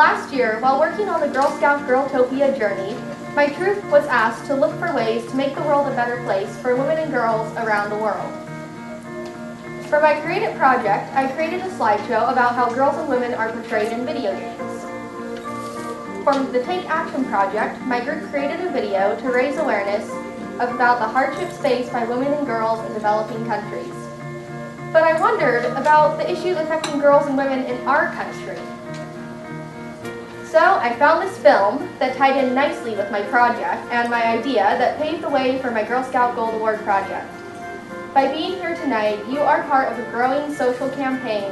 Last year, while working on the Girl Scout Girltopia journey, my troop was asked to look for ways to make the world a better place for women and girls around the world. For my creative project, I created a slideshow about how girls and women are portrayed in video games. For the Take Action project, my group created a video to raise awareness about the hardships faced by women and girls in developing countries. But I wondered about the issues affecting girls and women in our country. So I found this film that tied in nicely with my project and my idea that paved the way for my Girl Scout Gold Award project. By being here tonight, you are part of a growing social campaign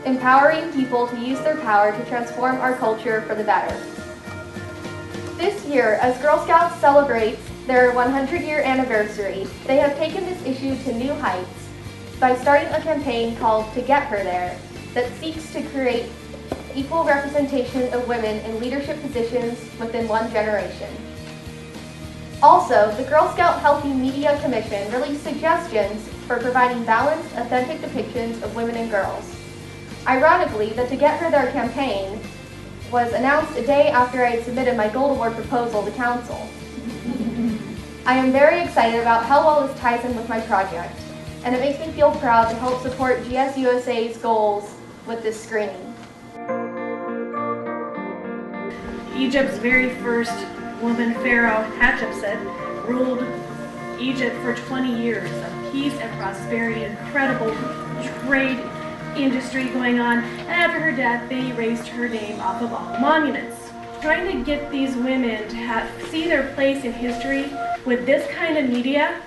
empowering people to use their power to transform our culture for the better. This year, as Girl Scouts celebrates their 100-year anniversary, they have taken this issue to new heights by starting a campaign called To Get Her There that seeks to create equal representation of women in leadership positions within one generation. Also, the Girl Scout Healthy Media Commission released suggestions for providing balanced, authentic depictions of women and girls. Ironically, the To Get Her There campaign was announced a day after I had submitted my Gold Award proposal to Council. I am very excited about how well this ties in with my project, and it makes me feel proud to help support GSUSA's goals with this screening. Egypt's very first woman pharaoh, Hatshepsut, ruled Egypt for 20 years of peace and prosperity, incredible trade industry going on, and after her death they erased her name off of all monuments. Trying to get these women to see their place in history with this kind of media,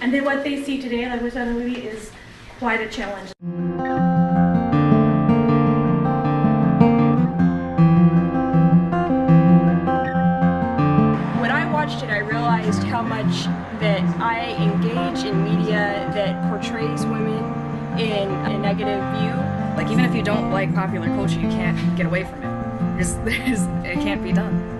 and then what they see today, like we saw in the movie, is quite a challenge. When I watched it, I realized how much that I engage in media that portrays women in a negative view. Like, even if you don't like popular culture, you can't get away from it. It can't be done.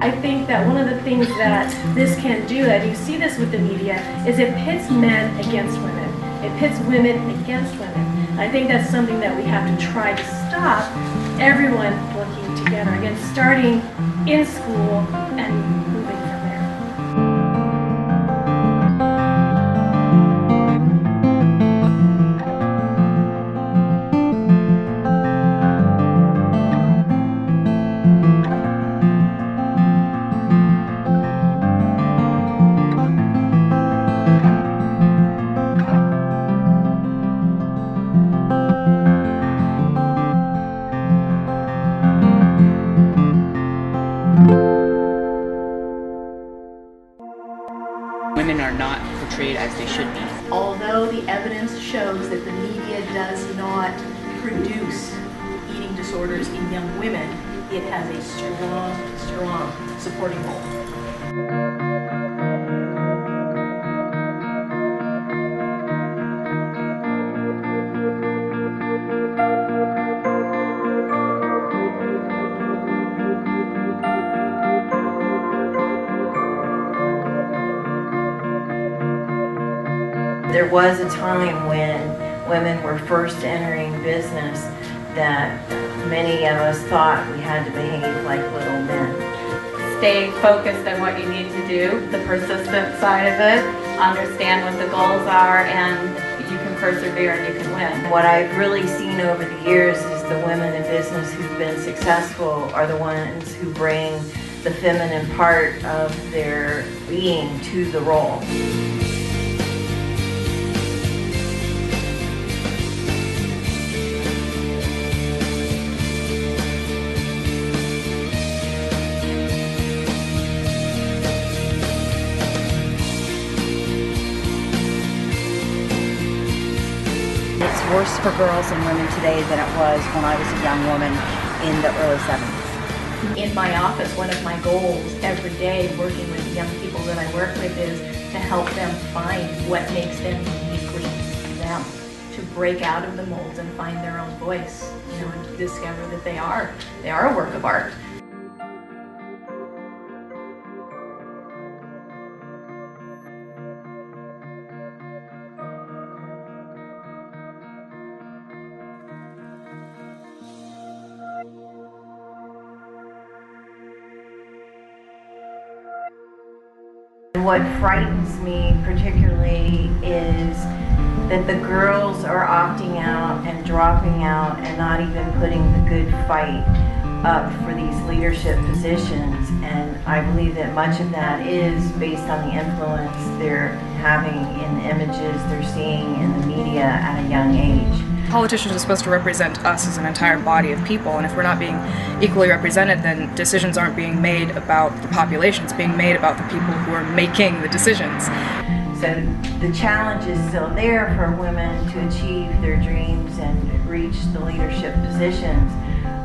I think that one of the things that this can do, and you see this with the media, is it pits men against women. It pits women against women. I think that's something that we have to try to stop, everyone working together. Again, starting in school and moving from there. Women are not portrayed as they should be. Although the evidence shows that the media does not produce eating disorders in young women, it has a strong supporting role. There was a time when women were first entering business that many of us thought we had to behave like little men. Stay focused on what you need to do, the persistent side of it, understand what the goals are, and you can persevere and you can win. What I've really seen over the years is the women in business who've been successful are the ones who bring the feminine part of their being to the role. It's worse for girls and women today than it was when I was a young woman in the early 70s. In my office, one of my goals every day working with the young people that I work with is to help them find what makes them uniquely them, to break out of the molds and find their own voice, and to discover that they are a work of art. What frightens me particularly is that the girls are opting out and dropping out and not even putting the good fight up for these leadership positions. And I believe that much of that is based on the influence they're having in the images they're seeing in the media at a young age. Politicians are supposed to represent us as an entire body of people, and if we're not being equally represented, then decisions aren't being made about the population. It's being made about the people who are making the decisions. So the challenge is still there for women to achieve their dreams and reach the leadership positions,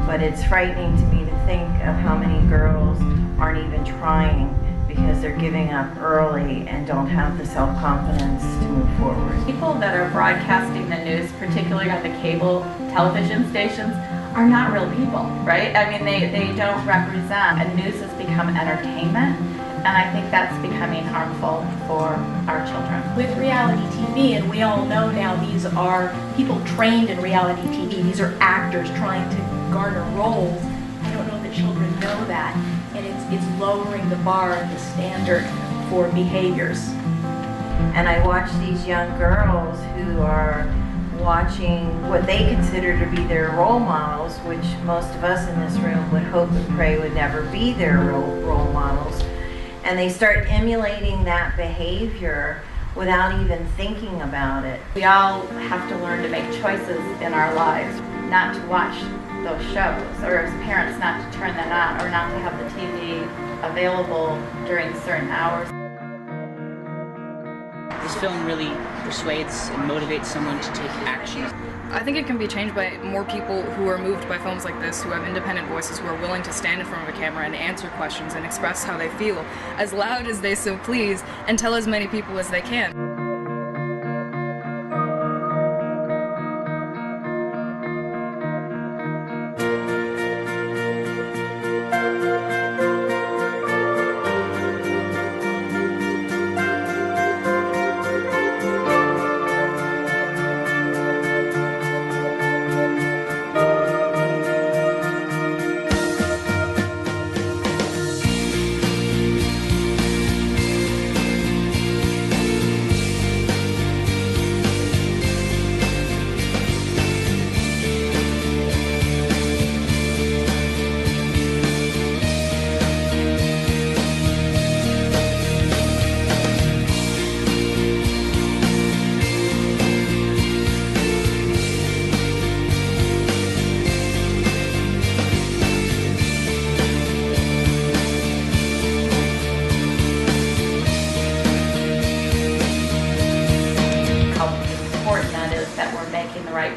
but it's frightening to me to think of how many girls aren't even trying because they're giving up early and don't have the self-confidence to move forward. People that are broadcasting the news, particularly on the cable television stations, are not real people, right? I mean, they don't represent, and news has become entertainment, and I think that's becoming harmful for our children. With reality TV, and we all know now these are people trained in reality TV, these are actors trying to garner roles. I don't know that children know that, and it's lowering the bar, the standard for behaviors. And I watch these young girls who are watching what they consider to be their role models, which most of us in this room would hope and pray would never be their role models. And they start emulating that behavior without even thinking about it. We all have to learn to make choices in our lives, not to watch those shows, or as parents not to turn them on, or not to have the TV available during certain hours. This film really persuades and motivates someone to take action. I think it can be changed by more people who are moved by films like this, who have independent voices, who are willing to stand in front of a camera and answer questions and express how they feel as loud as they so please and tell as many people as they can.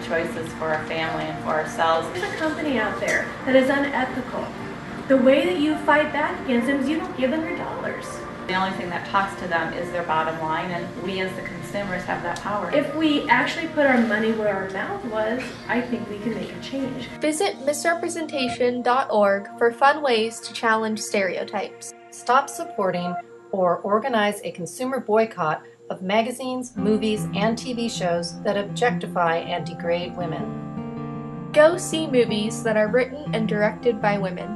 Choices for our family and for ourselves. There's a company out there that is unethical. The way that you fight back against them is you don't give them your dollars. The only thing that talks to them is their bottom line, and we as the consumers have that power. If we actually put our money where our mouth was, I think we can make a change. Visit MissRepresentation.org for fun ways to challenge stereotypes. Stop supporting or organize a consumer boycott of magazines, movies, and TV shows that objectify and degrade women. Go see movies that are written and directed by women.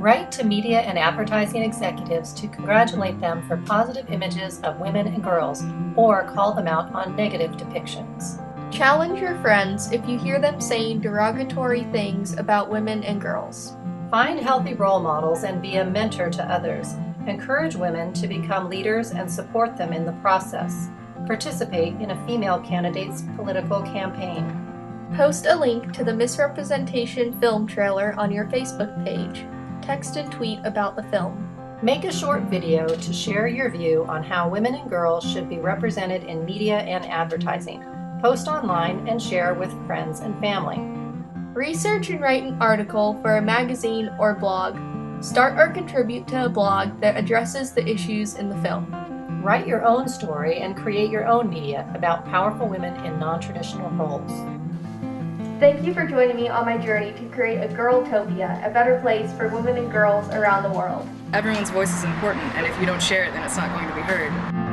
Write to media and advertising executives to congratulate them for positive images of women and girls, or call them out on negative depictions. Challenge your friends if you hear them saying derogatory things about women and girls. Find healthy role models and be a mentor to others. Encourage women to become leaders and support them in the process. Participate in a female candidate's political campaign. Post a link to the MissRepresentation film trailer on your Facebook page. Text and tweet about the film. Make a short video to share your view on how women and girls should be represented in media and advertising. Post online and share with friends and family. Research and write an article for a magazine or blog. Start or contribute to a blog that addresses the issues in the film. Write your own story and create your own media about powerful women in non-traditional roles. Thank you for joining me on my journey to create a Girltopia, a better place for women and girls around the world. Everyone's voice is important, and if you don't share it, then it's not going to be heard.